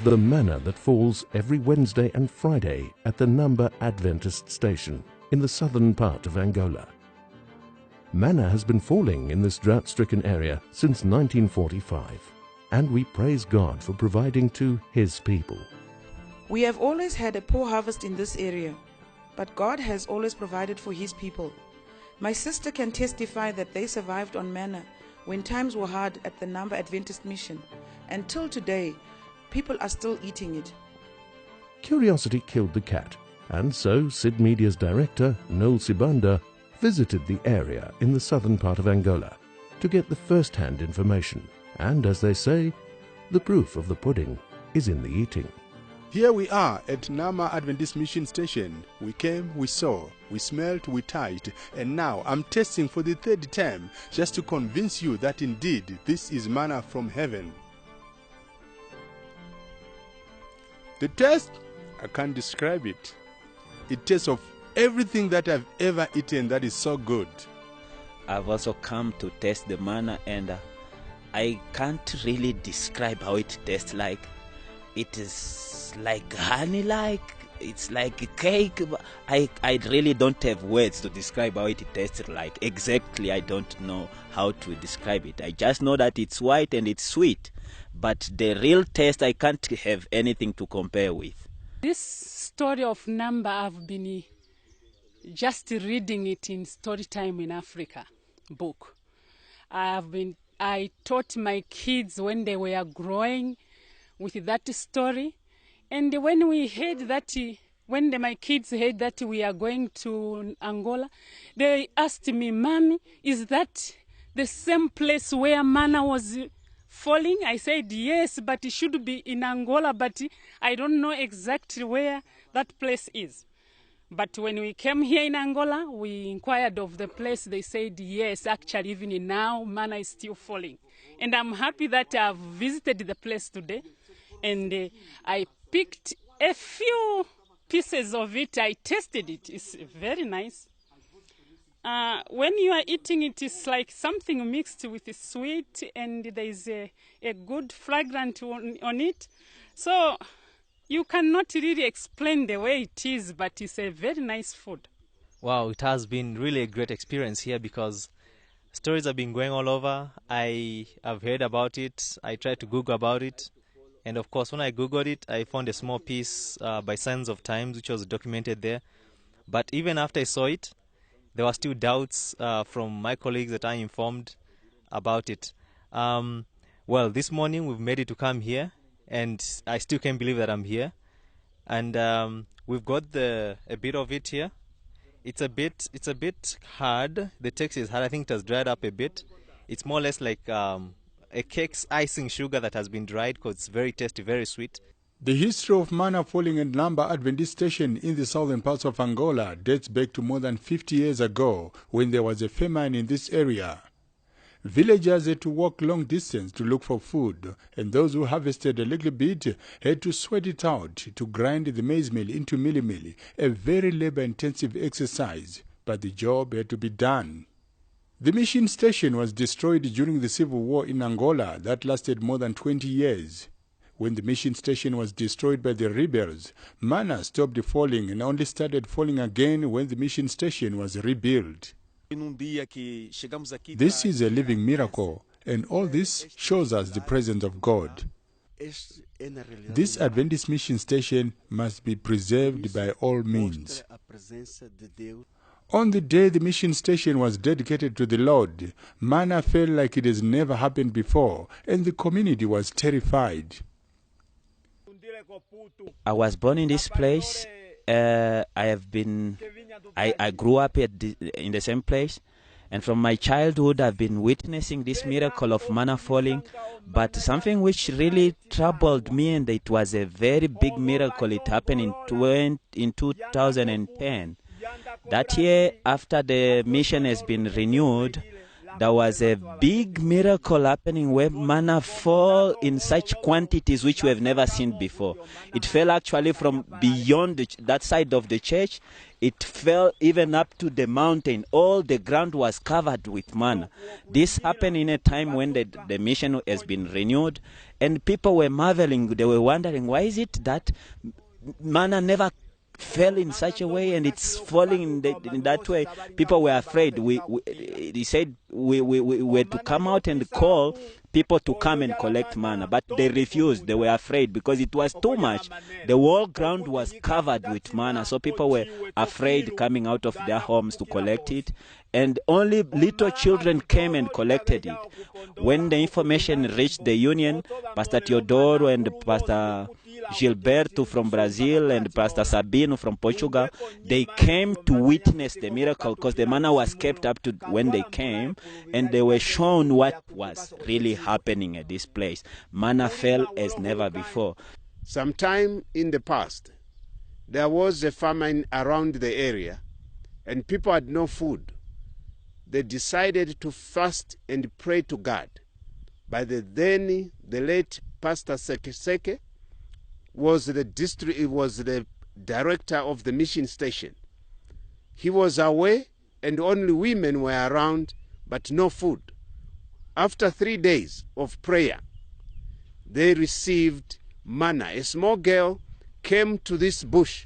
The manna that falls every Wednesday and Friday at the Namba Adventist Station in the southern part of Angola. Manna has been falling in this drought-stricken area since 1945, and we praise God for providing to His people. We have always had a poor harvest in this area, but God has always provided for His people. My sister can testify that they survived on manna when times were hard at the Namba Adventist Mission. Until today, people are still eating it. Curiosity killed the cat, and so Sid Media's director, Noel Sibanda, visited the area in the southern part of Angola to get the first-hand information. And as they say, the proof of the pudding is in the eating. Here we are at Namba Adventist Mission Station. We came, we saw, we smelled, we touched, and now I'm tasting for the third time just to convince you that indeed this is manna from heaven. The taste, I can't describe it. It tastes of everything that I've ever eaten that is so good. I've also come to taste the manna, and I can't really describe how it tastes like. It is like honey-like, it's like a cake. I really don't have words to describe how it tastes like. Exactly, I don't know how to describe it. I just know that it's white and it's sweet. But the real taste, I can't have anything to compare with. This story of Namba, I've been just reading it in Storytime in Africa book. I taught my kids when they were growing with that story. And when we heard that, my kids heard that we are going to Angola, they asked me, "Mommy, is that the same place where manna was falling?" I said, "Yes, but it should be in Angola, but I don't know exactly where that place is." But when we came here in Angola, we inquired of the place. They said, yes, actually, even now, manna is still falling. And I'm happy that I've visited the place today. And I picked a few pieces of it. I tasted it. It's very nice. When you are eating it, it's like something mixed with sweet, and there is a good fragrance on it. So you cannot really explain the way it is, but it's a very nice food. Wow, it has been really a great experience here because stories have been going all over. I have heard about it. I tried to Google about it. And of course, when I Googled it, I found a small piece by Signs of Times, which was documented there. But even after I saw it, there were still doubts from my colleagues that I informed about it. Well, this morning we've made it to come here, and I still can't believe that I'm here. And we've got a bit of it here. It's a bit hard. The text is hard. I think it has dried up a bit. It's more or less like a cake's icing sugar that has been dried because it's very tasty, very sweet. The history of manna falling at Namba Adventist Station in the southern parts of Angola dates back to more than 50 years ago when there was a famine in this area. Villagers had to walk long distance to look for food, and those who harvested a little bit had to sweat it out to grind the maize meal into milli-milli, a very labor-intensive exercise, but the job had to be done. The mission station was destroyed during the civil war in Angola that lasted more than 20 years. When the mission station was destroyed by the rebels, manna stopped falling and only started falling again when the mission station was rebuilt. This is a living miracle, and all this shows us the presence of God. This Adventist mission station must be preserved by all means. On the day the mission station was dedicated to the Lord, manna fell like it has never happened before, and the community was terrified. I was born in this place. I grew up in the same place, and from my childhood I've been witnessing this miracle of manna falling. But something which really troubled me, and it was a very big miracle, it happened in 2010. That year, after the mission has been renewed, there was a big miracle happening where manna fell in such quantities which we have never seen before. It fell actually from beyond that side of the church. It fell even up to the mountain. All the ground was covered with manna. This happened in a time when the mission has been renewed, and people were marveling. They were wondering, why is it that manna never fell in such a way and it's falling in that way? People were afraid. He said we were to come out and call people to come and collect manna, but they refused. They were afraid because it was too much. The whole ground was covered with manna, so people were afraid coming out of their homes to collect it, and only little children came and collected it. When the information reached the union, Pastor Teodoro and Pastor Gilberto from Brazil and Pastor Sabino from Portugal, they came to witness the miracle because the manna was kept up to when they came, and they were shown what was really happening at this place. Manna fell as never before. Sometime in the past, there was a famine around the area and people had no food. They decided to fast and pray to God. By the late Pastor Seke was the director of the mission station. He was away and only women were around, but no food. After 3 days of prayer, they received manna. A small girl came to this bush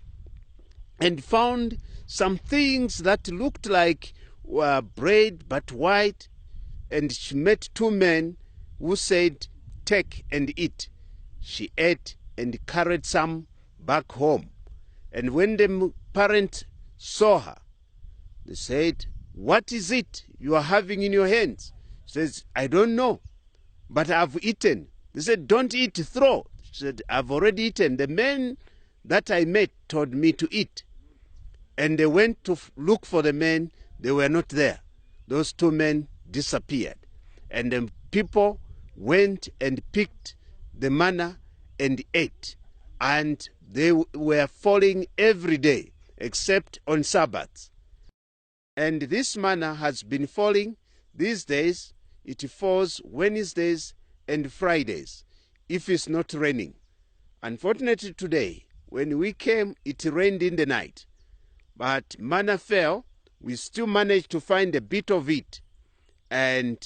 and found some things that looked like bread but white, and she met 2 men who said, "Take and eat." She ate and carried some back home. And when the parents saw her, they said, "What is it you are having in your hands?" She says, "I don't know, but I've eaten." They said, "Don't eat, throw." She said, "I've already eaten. The men that I met told me to eat." And they went to look for the men. They were not there. Those 2 men disappeared. And the people went and picked the manna and ate. And they were falling every day except on Sabbaths. And this manna has been falling these days. It falls Wednesdays and Fridays if it's not raining. Unfortunately today, when we came, it rained in the night. But manna fell. We still managed to find a bit of it, and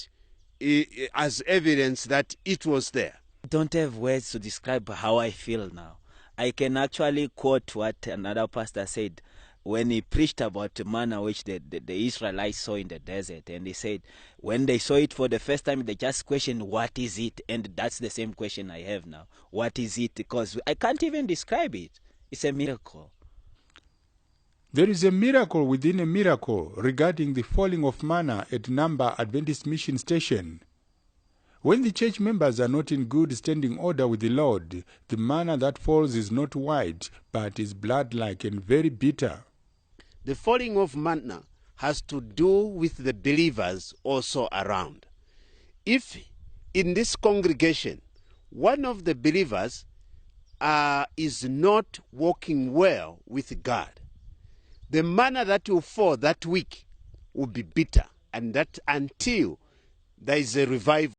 as evidence that it was there. I don't have words to describe how I feel now. I can actually quote what another pastor said when he preached about manna which the Israelites saw in the desert. And he said when they saw it for the first time, they just questioned, what is it? And that's the same question I have now. What is it? Because I can't even describe it. It's a miracle. There is a miracle within a miracle regarding the falling of manna at Namba Adventist Mission Station. When the church members are not in good standing order with the Lord, the manna that falls is not white, but is blood-like and very bitter. The falling of manna has to do with the believers also around. If in this congregation, one of the believers is not walking well with God, the manna that will fall that week will be bitter, and that until there is a revival.